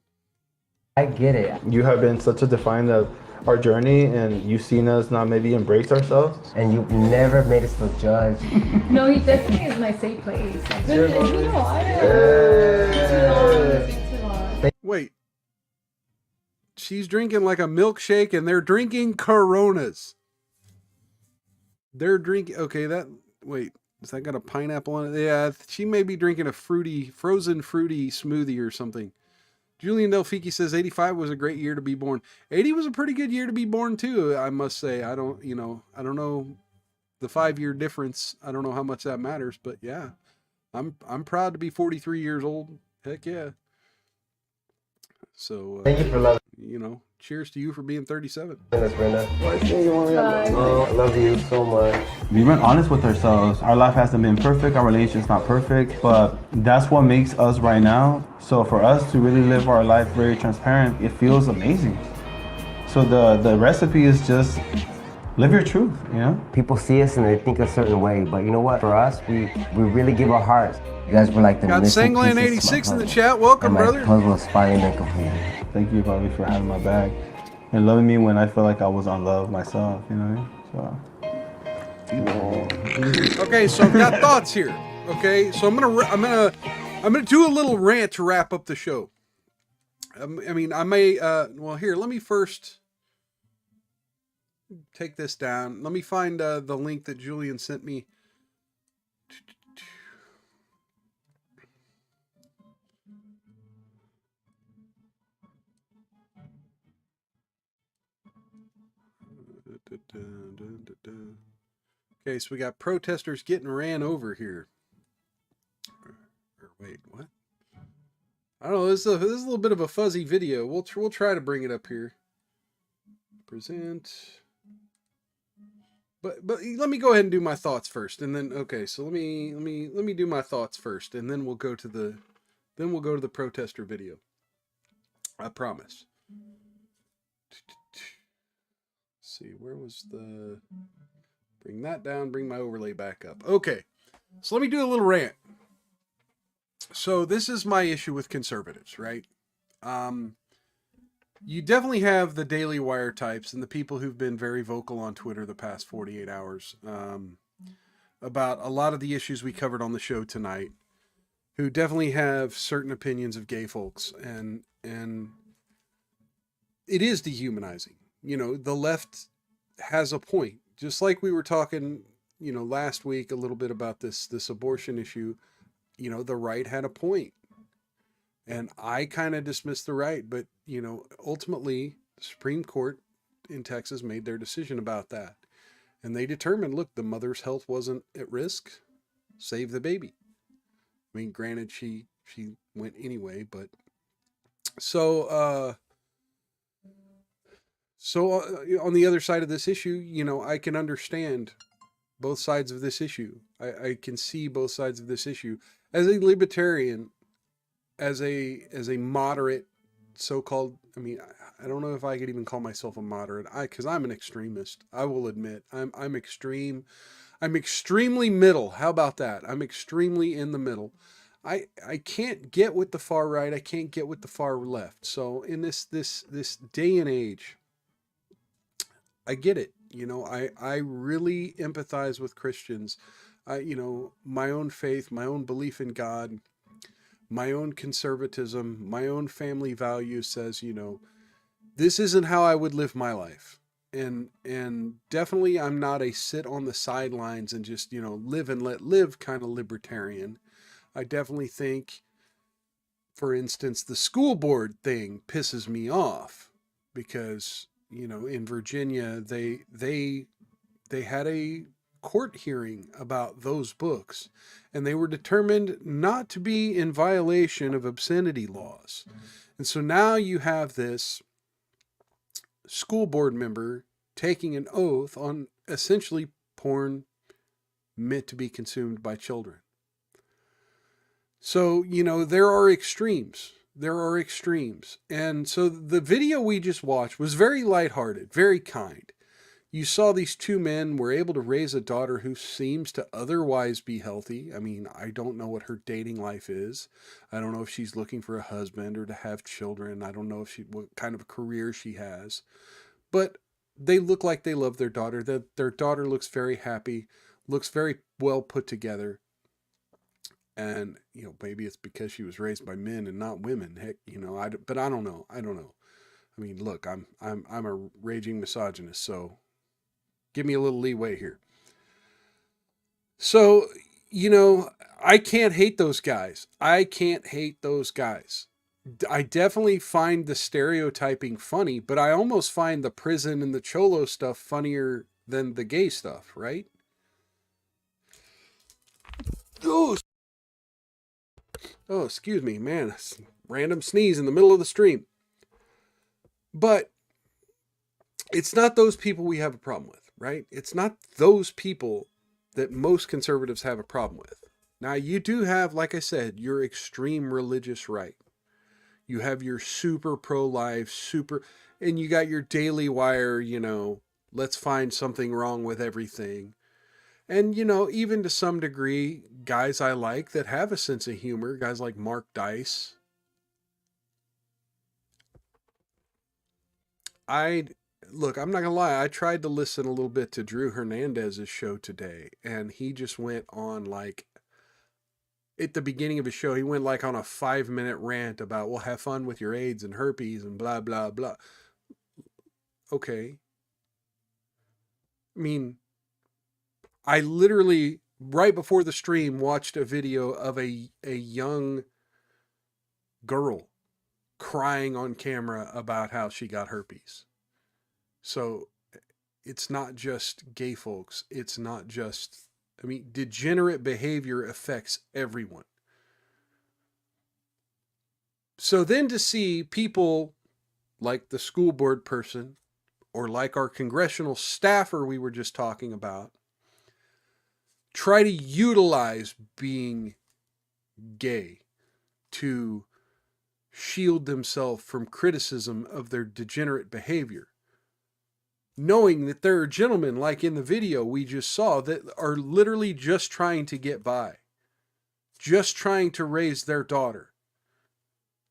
I get it. You have been such a define of our journey, and you've seen us not maybe embrace ourselves. And you never made us feel judged. No, he definitely is my safe place. Sure, You Mom. know, I don't. Wait. She's drinking like a milkshake and they're drinking Coronas. They're drinking, okay, wait, has that got a pineapple on it? Yeah, she may be drinking a frozen fruity smoothie or something. Julian Delfiki says 85 was a great year to be born. 80 was a pretty good year to be born too, I must say. I don't know the 5-year difference. I don't know how much that matters, but yeah. I'm proud to be 43 years old. Heck yeah. So Thank you for loving cheers to you for being 37. us, Brenda. Oh, I love you so much. We've been honest with ourselves. Our life hasn't been perfect. Our relationship's not perfect, but that's what makes us right now. So for us to really live our life very transparent, it feels amazing. So the recipe is just live your truth, you know? People see us and they think a certain way, but you know what? For us, we really give our hearts. You guys were like the Got missing Sanglan pieces 86 to in my the puzzle. chat. Welcome, And my brother. puzzle is finally been completed. Thank you, Bobby, for having my back and loving me when I feel like I was unloved myself, you know what I mean? Okay, so I've got thoughts here. Okay, so I'm gonna do a little rant to wrap up the show. I may. Well, here, let me first take this down. Let me find the link that Julian sent me. Okay, so we got protesters getting ran over here. Or wait, what? I don't know. This is a little bit of a fuzzy video. We'll try to bring it up here. Present. But let me go ahead and do my thoughts first, and then so let me do my thoughts first, and then we'll go to the protester video. I promise. Let's see, where was the? Bring that down. Bring my overlay back up. Okay, so let me do a little rant. So this is my issue with conservatives, right? You definitely have the Daily Wire types and the people who've been very vocal on Twitter the past 48 hours about a lot of the issues we covered on the show tonight, who definitely have certain opinions of gay folks, and it is dehumanizing. The left has a point. Just like we were talking, last week a little bit about this abortion issue, the right had a point. And I kind of dismissed the right, but, ultimately the Supreme Court in Texas made their decision about that. And they determined, look, the mother's health wasn't at risk. Save the baby. I mean, granted, she went anyway, but so on the other side of this issue, I can understand both sides of this issue. I can see both sides of this issue. As a libertarian, as a moderate so-called, I don't know if I could even call myself a moderate, because I'm an extremist. I will admit I'm extreme. I'm extremely middle. How about that? I'm extremely in the middle. I can't get with the far right. I can't get with the far left. So in this day and age, I get it. I really empathize with Christians. My own faith, my own belief in God, my own conservatism, my own family value says, This isn't how I would live my life. And definitely I'm not a sit on the sidelines and just, live and let live kind of libertarian. I definitely think, for instance, the school board thing pisses me off because, in Virginia, they had a court hearing about those books, and they were determined not to be in violation of obscenity laws. And so now you have this school board member taking an oath on essentially porn meant to be consumed by children. So, there are extremes. There are extremes. And so the video we just watched was very lighthearted, very kind. You saw these two men were able to raise a daughter who seems to otherwise be healthy. I mean, I don't know what her dating life is. I don't know if she's looking for a husband or to have children. I don't know what kind of a career she has. But they look like they love their daughter. Their daughter looks very happy, looks very well put together. And, maybe it's because she was raised by men and not women. Heck, but I don't know. I don't know. I mean, look, I'm a raging misogynist, so give me a little leeway here. So, I can't hate those guys. I can't hate those guys. I definitely find the stereotyping funny, but I almost find the prison and the cholo stuff funnier than the gay stuff, right? Oh, excuse me, man. Random sneeze in the middle of the stream. But it's not those people we have a problem with, right? It's not those people that most conservatives have a problem with. Now, you do have, like I said, your extreme religious right. You have your super pro-life, and you got your Daily Wire, let's find something wrong with everything. And, even to some degree, guys I like that have a sense of humor, guys like Mark Dice. Look, I'm not going to lie. I tried to listen a little bit to Drew Hernandez's show today, and he just went on at the beginning of his show, he went on a 5-minute rant about, well, have fun with your AIDS and herpes and blah, blah, blah. Okay. I mean, I literally, right before the stream, watched a video of a young girl crying on camera about how she got herpes. So it's not just gay folks. It's not just, degenerate behavior affects everyone. So then to see people like the school board person or like our congressional staffer we were just talking about try to utilize being gay to shield themselves from criticism of their degenerate behavior, knowing that there are gentlemen like in the video we just saw that are literally just trying to get by, just trying to raise their daughter,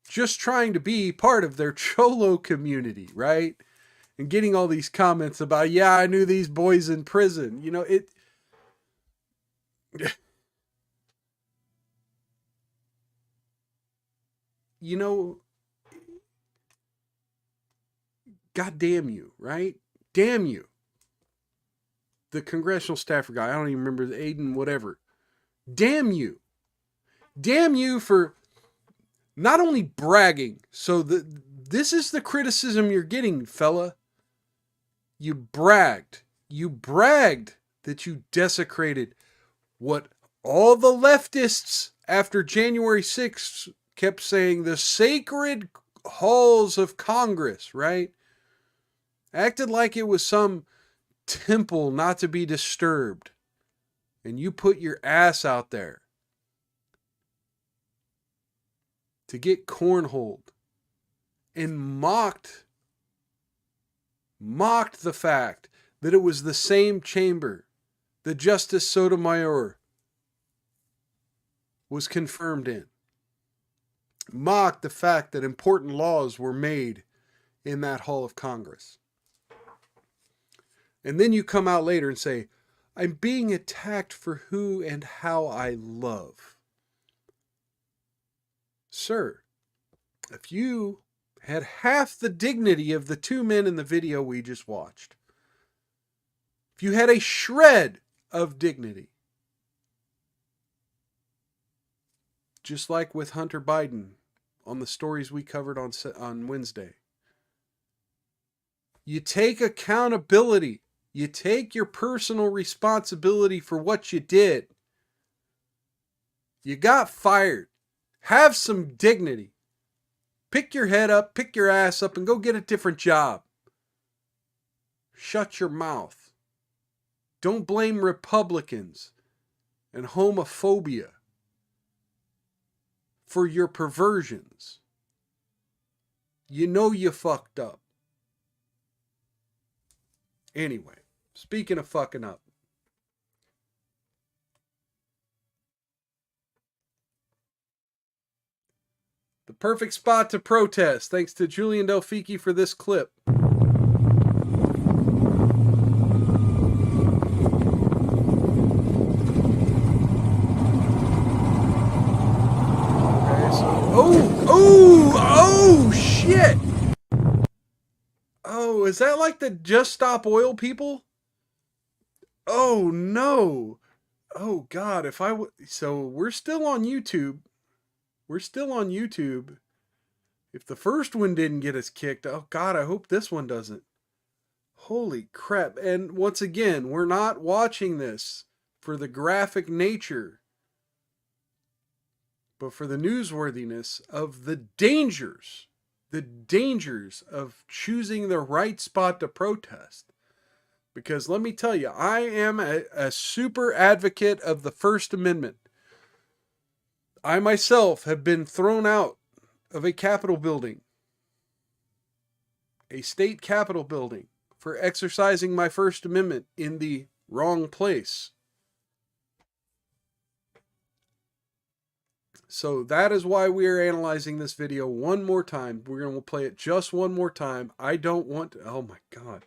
just trying to be part of their cholo community, right? And getting all these comments about, yeah, I knew these boys in prison. God damn you, right? Damn you. The congressional staffer guy, I don't even remember, Aiden, whatever. Damn you. Damn you for not only bragging. So this is the criticism you're getting, fella. You bragged. You bragged that you desecrated what all the leftists after January 6th kept saying, the sacred halls of Congress, right? Acted like it was some temple not to be disturbed. And you put your ass out there to get cornholed and mocked the fact that it was the same chamber that Justice Sotomayor was confirmed in. Mocked the fact that important laws were made in that hall of Congress. And then you come out later and say, I'm being attacked for who and how I love. Sir, if you had half the dignity of the two men in the video we just watched, if you had a shred of dignity, just like with Hunter Biden on the stories we covered on Wednesday, you take accountability. You take your personal responsibility for what you did. You got fired. Have some dignity. Pick your head up, pick your ass up, and go get a different job. Shut your mouth. Don't blame Republicans and homophobia for your perversions. You know you fucked up. Anyway, speaking of fucking up, the perfect spot to protest. Thanks to Julian Delfici for this clip. Oh, shit. Oh, is that like the Just Stop Oil people? Oh, no. Oh, God, so we're still on YouTube. We're still on YouTube. If the first one didn't get us kicked, oh, God, I hope this one doesn't. Holy crap. And once again, we're not watching this for the graphic nature, but for the newsworthiness of the dangers of choosing the right spot to protest. Because let me tell you, I am a super advocate of the First Amendment. I myself have been thrown out of a Capitol building, a state Capitol building, for exercising my First Amendment in the wrong place. So that is why we are analyzing this video one more time. We're going to play it just one more time. I don't want to, oh my God.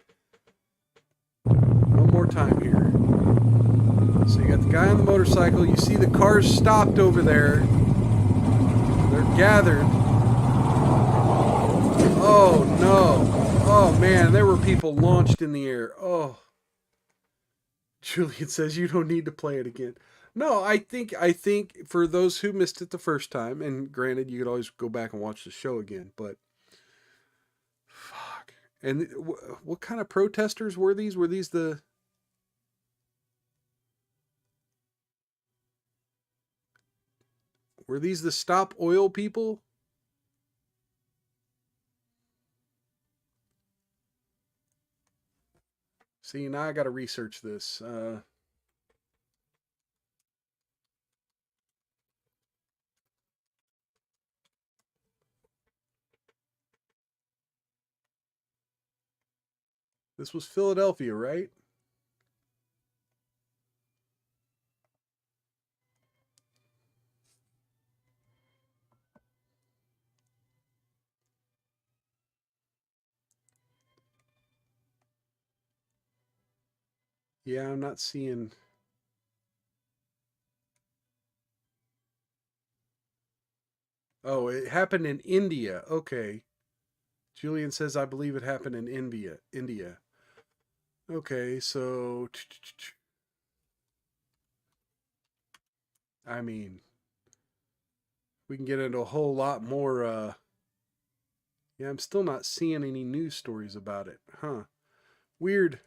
One more time here. So you got the guy on the motorcycle. You see the cars stopped over there. They're gathered. Oh no. Oh man, there were people launched in the air. Oh. Julian says you don't need to play it again. No, I think for those who missed it the first time, and granted, you could always go back and watch the show again, but fuck. And what kind of protesters were these? Were these the Stop Oil people? See, now I got to research this. This was Philadelphia, right? Yeah, I'm not seeing. Oh, it happened in India. Okay. Julian says, I believe it happened in India. Okay, so I mean, we can get into a whole lot more. Yeah, I'm still not seeing any news stories about it. Huh. Weird.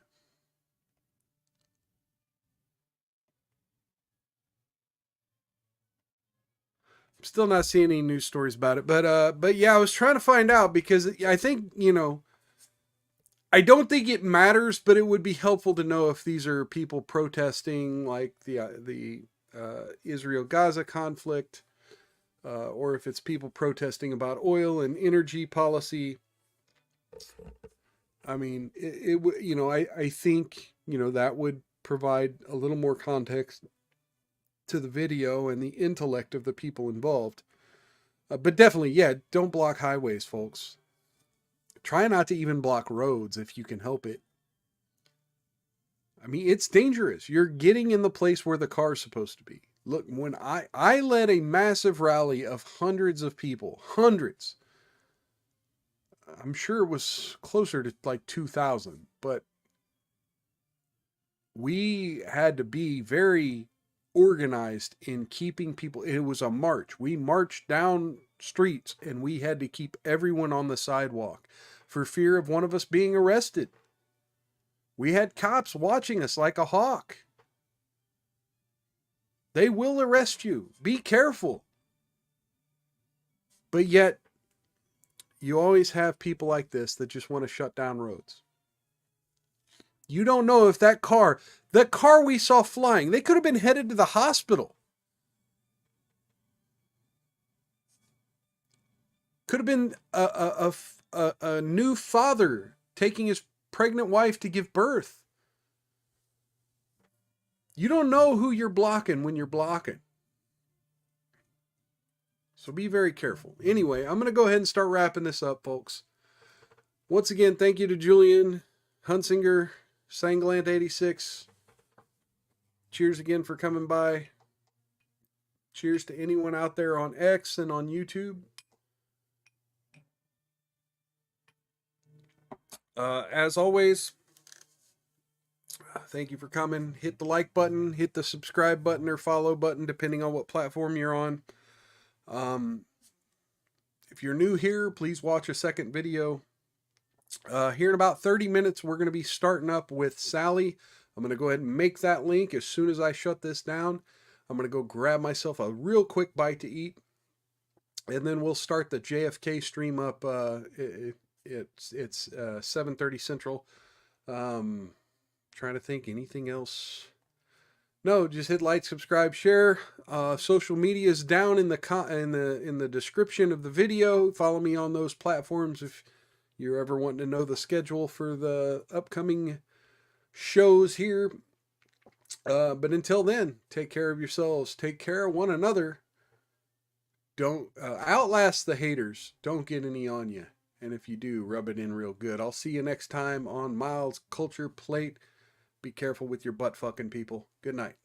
I'm still not seeing any news stories about it. But yeah, I was trying to find out because I think, I don't think it matters, but it would be helpful to know if these are people protesting like the Israel-Gaza conflict, or if it's people protesting about oil and energy policy. I mean, I think, that would provide a little more context to the video and the intellect of the people involved. But definitely, yeah, don't block highways, folks. Try not to even block roads if you can help it. I mean, it's dangerous. You're getting in the place where the car's supposed to be. Look, when I led a massive rally of hundreds of people, hundreds, I'm sure it was closer to like 2,000, but we had to be very organized in keeping people. It was a march. We marched down streets and we had to keep everyone on the sidewalk for fear of one of us being arrested. We had cops watching us like a hawk. They will arrest you. Be careful. But yet, you always have people like this that just want to shut down roads. You don't know if that car we saw flying, they could have been headed to the hospital. Could have been a new father taking his pregnant wife to give birth. You don't know who you're blocking when you're blocking. So be very careful. Anyway, I'm going to go ahead and start wrapping this up, folks. Once again, thank you to Julian, Hunsinger, Sanglant86. Cheers again for coming by. Cheers to anyone out there on X and on YouTube. As always, thank you for coming. Hit the like button, hit the subscribe button or follow button, depending on what platform you're on. If you're new here, please watch a second video. Here in about 30 minutes, we're going to be starting up with Sally. I'm going to go ahead and make that link as soon as I shut this down. I'm going to go grab myself a real quick bite to eat. And then we'll start the JFK stream up. It's 7:30 Central. Trying to think anything else. No, just hit like, subscribe, share. Social media is down in the description of the video. Follow me on those platforms if you're ever wanting to know the schedule for the upcoming shows here. But until then, take care of yourselves. Take care of one another. Don't outlast the haters. Don't get any on you. And if you do, rub it in real good. I'll see you next time on Miles Culture Plate. Be careful with your butt fucking people. Good night.